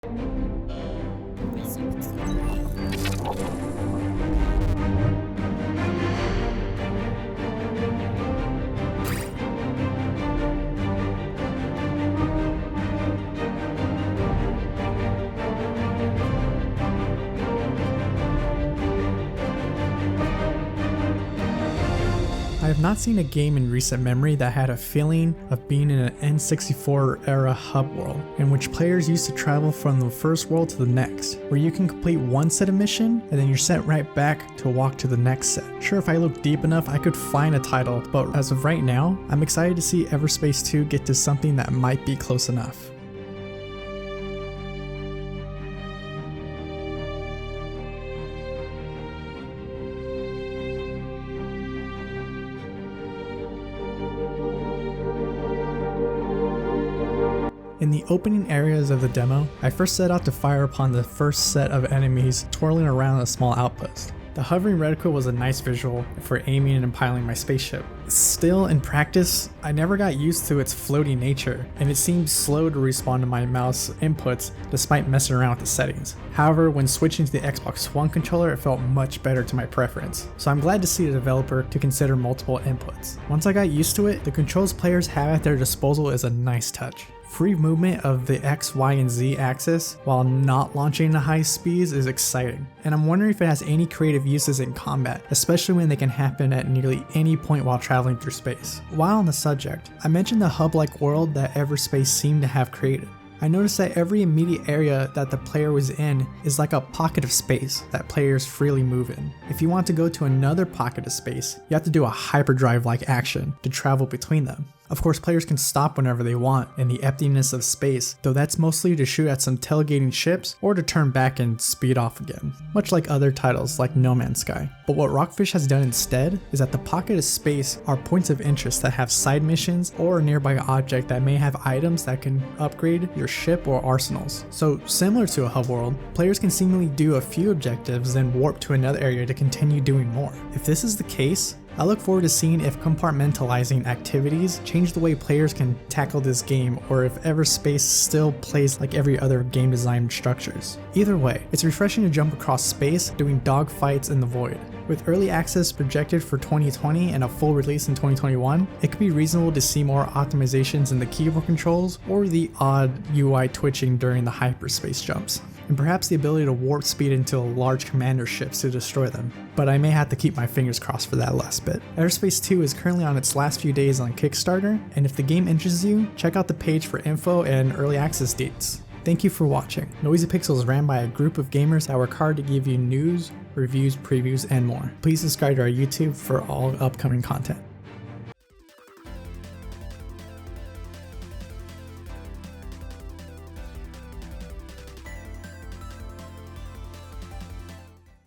I have not seen a game in recent memory that had a feeling of being in an N64 era hub world, in which players used to travel from the first world to the next, where you can complete one set of mission and then you're sent right back to walk to the next set. Sure, if I look deep enough I could find a title, but as of right now, I'm excited to see Everspace 2 get to something that might be close enough. In the opening areas of the demo, I first set out to fire upon the first set of enemies twirling around a small outpost. The hovering reticle was a nice visual for aiming and piloting my spaceship. Still, in practice, I never got used to its floaty nature, and it seemed slow to respond to my mouse inputs despite messing around with the settings. However, when switching to the Xbox One controller, it felt much better to my preference, so I'm glad to see the developer to consider multiple inputs. Once I got used to it, the controls players have at their disposal is a nice touch. Free movement of the X, Y, and Z axis while not launching at high speeds is exciting, and I'm wondering if it has any creative uses in combat, especially when they can happen at nearly any point while traveling through space. While on the subject, I mentioned the hub-like world that Everspace seemed to have created. I noticed that every immediate area that the player was in is like a pocket of space that players freely move in. If you want to go to another pocket of space, you have to do a hyperdrive-like action to travel between them. Of course, players can stop whenever they want in the emptiness of space, though that's mostly to shoot at some tailgating ships or to turn back and speed off again, much like other titles like No Man's Sky. But what Rockfish has done instead is that the pocket of space are points of interest that have side missions or a nearby object that may have items that can upgrade your ship or arsenals. So similar to a hub world, players can seemingly do a few objectives then warp to another area to continue doing more. If this is the case, I look forward to seeing if compartmentalizing activities change the way players can tackle this game, or if Everspace still plays like every other game design structures. Either way, it's refreshing to jump across space doing dogfights in the void. With early access projected for 2020 and a full release in 2021, it could be reasonable to see more optimizations in the keyboard controls or the odd UI twitching during the hyperspace jumps, and perhaps the ability to warp speed into large commander ships to destroy them, but I may have to keep my fingers crossed for that last bit. Everspace 2 is currently on its last few days on Kickstarter, and if the game interests you, check out the page for info and early access dates. Thank you for watching. Noisy Pixel is ran by a group of gamers that work hard to give you news, reviews, previews, and more. Please subscribe to our YouTube for all upcoming content.